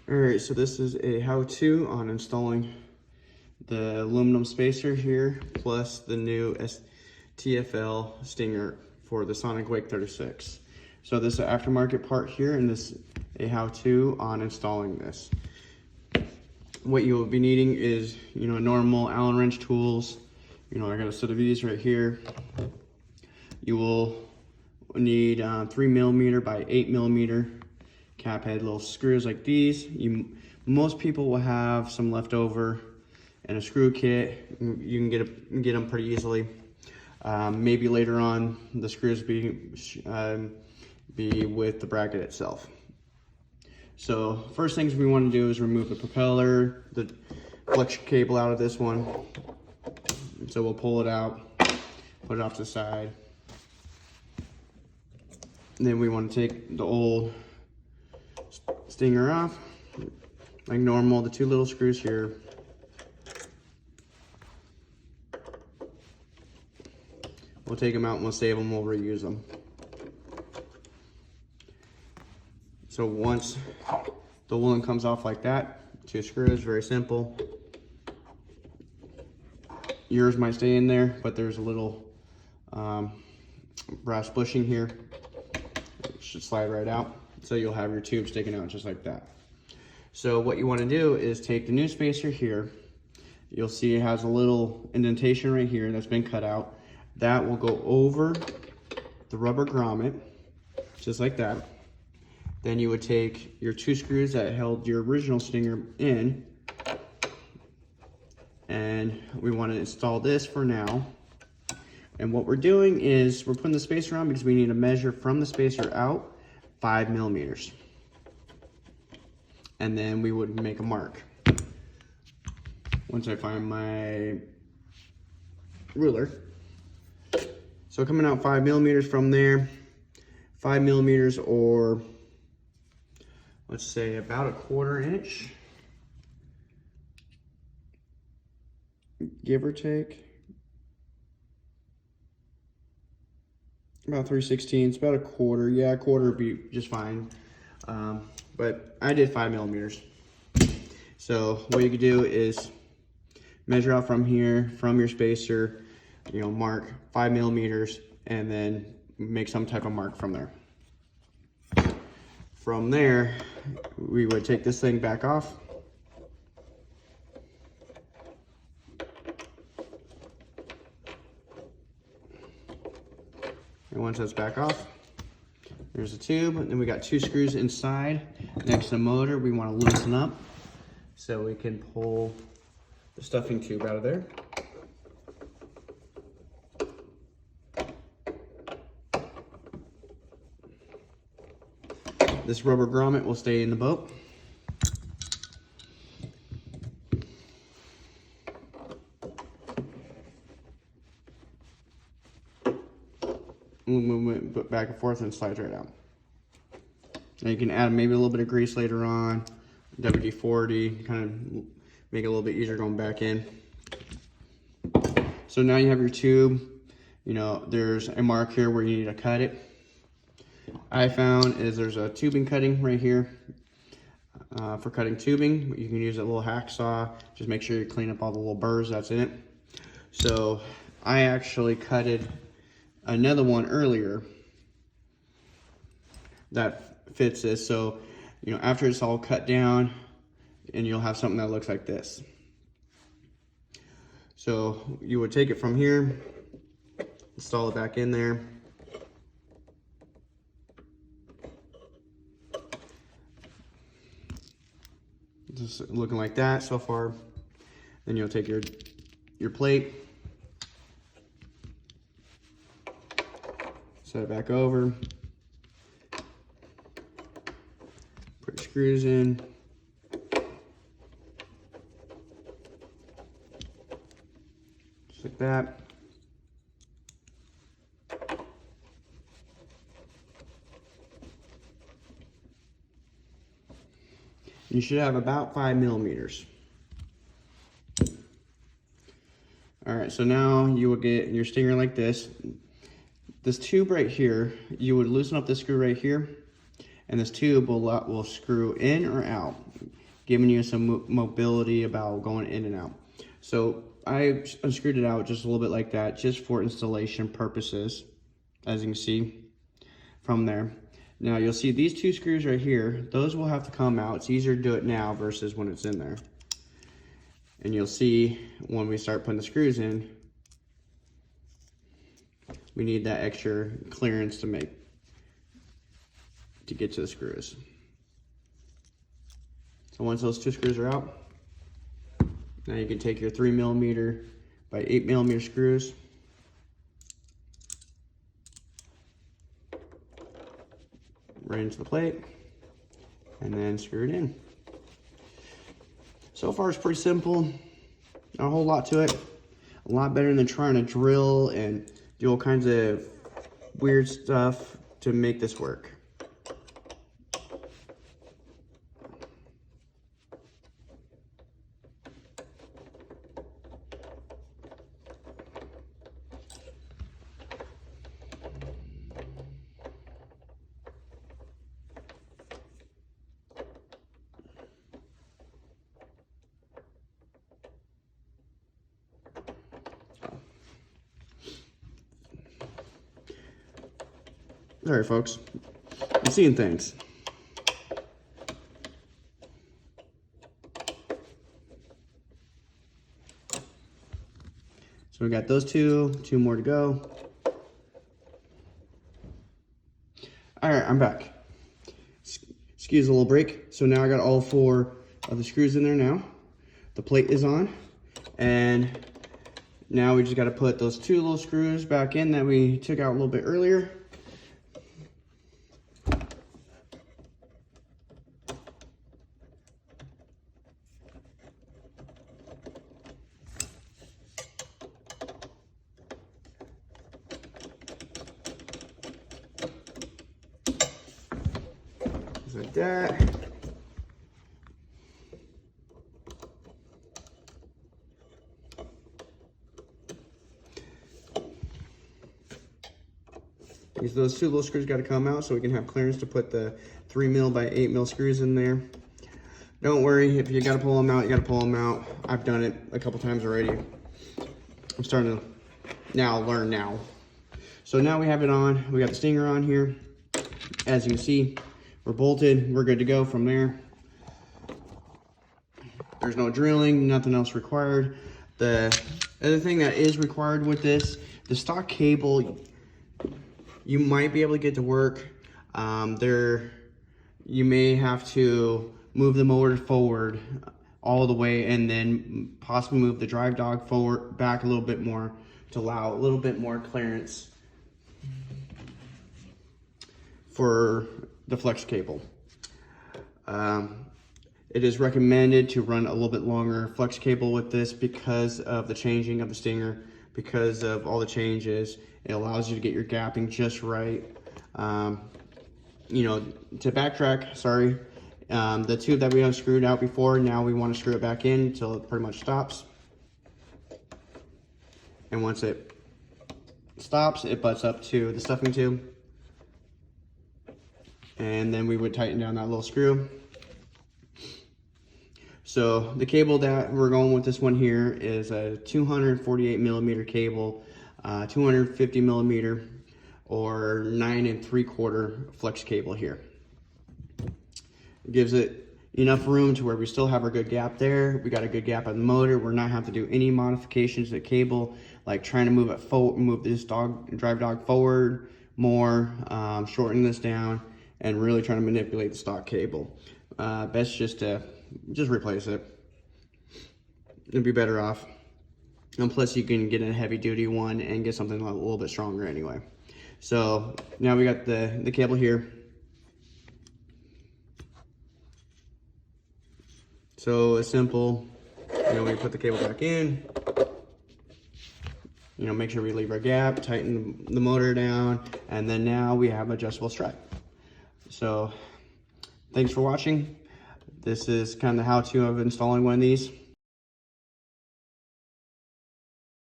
Alright, so this is a how-to on installing the aluminum spacer here, plus the new TFL stinger for the Sonic Wake 36. So this is an aftermarket part here, and this is a how-to on installing this. What you will be needing is, normal Allen wrench tools. I got a set of these right here. You will need 3mm by 8mm cap head little screws like these. Most people will have some left over and a screw kit. You can get them pretty easily. Maybe later on the screws be with the bracket itself. So first things we want to do is remove the propeller, the flex cable out of this one. So we'll pull it out, put it off to the side. And then we want to take the old stinger off, like normal, the two little screws here. We'll take them out and we'll save them, we'll reuse them. So once the woolen comes off like that, two screws, very simple. Yours might stay in there, but there's a little brass bushing here. It should slide right out. So you'll have your tube sticking out just like that. So what you want to do is take the new spacer here. You'll see it has a little indentation right here that's been cut out. That will go over the rubber grommet, just like that. Then you would take your two screws that held your original stinger in, and we want to install this for now. And what we're doing is we're putting the spacer on because we need to measure from the spacer out 5mm. And then we would make a mark. Once I find my ruler. So coming out 5mm from there, 5mm, or let's say about 1/4 inch, give or take. About 3/16, about 1/4. Yeah, 1/4 would be just fine. But I did 5mm. So what you could do is measure out from here, from your spacer, mark 5mm, and then make some type of mark from there. From there, we would take this thing back off. And once that's back off, there's a tube, and then we got two screws inside next to the motor we want to loosen up so we can pull the stuffing tube out of there. This rubber grommet will stay in the boat. Movement back and forth and slides right out. Now you can add maybe a little bit of grease later on, WD-40, kind of make it a little bit easier going back in. So now you have your tube. There's a mark here where you need to cut it. I found is there's a tubing cutting right here for cutting tubing. You can use a little hacksaw. Just make sure you clean up all the little burrs that's in it. So I actually cutted another one earlier that fits this. So, after it's all cut down, and you'll have something that looks like this. So you would take it from here, install it back in there. Just looking like that so far. Then you'll take your plate, set it back over, put your screws in, just like that. You should have about 5mm. All right, so now you will get your stinger like this. This tube right here, you would loosen up this screw right here, and this tube will screw in or out. giving you some mobility about going in and out. So I unscrewed it out just a little bit like that, just for installation purposes, as you can see from there. Now you'll see these two screws right here, those will have to come out. It's easier to do it now versus when it's in there. And you'll see when we start putting the screws in, we need that extra clearance to get to the screws. So once those two screws are out, now you can take your 3mm by 8mm screws, right into the plate, and then screw it in. So far it's pretty simple, not a whole lot to it. A lot better than trying to drill and do all kinds of weird stuff to make this work. All right, folks, I'm seeing things. So we got those two more to go. All right, I'm back. Excuse a little break. So now I got all 4 of the screws in there now. The plate is on, and now we just got to put those 2 little screws back in that we took out a little bit earlier. Like that. Those 2 little screws got to come out so we can have clearance to put the 3mm by 8mm screws in there. Don't worry, if you got to pull them out, you got to pull them out. I've done it a couple times already. I'm starting to learn now. So now we have it on. We got the stinger on here. As you can see, we're bolted, we're good to go from there. There's no drilling, nothing else required. The other thing that is required with this, the stock cable, you might be able to get to work. You may have to move the motor forward all the way and then possibly move the drive dog forward back a little bit more to allow a little bit more clearance for the flex cable. It is recommended to run a little bit longer flex cable with this because of the changing of the stinger, because of all the changes. It allows you to get your gapping just right. You know, to backtrack, sorry, the tube that we unscrewed out before, now we want to screw it back in until it pretty much stops. And once it stops, it butts up to the stuffing tube. And then we would tighten down that little screw. So the cable that we're going with this one here is a 248mm cable, 250mm or 9 3/4 flex cable here. It gives it enough room to where we still have our good gap there. We got a good gap on the motor. We're not having to do any modifications to the cable, like trying to move it forward, move this drive dog forward more, shorten this down, and really trying to manipulate the stock cable. Best just to replace it. It'd be better off. And plus you can get a heavy duty one and get something a little bit stronger anyway. So now we got the cable here. So it's simple. You know, we put the cable back in. You know, make sure we leave our gap, tighten the motor down, and then now we have adjustable strut. So thanks for watching. This is kind of the how-to of installing one of these.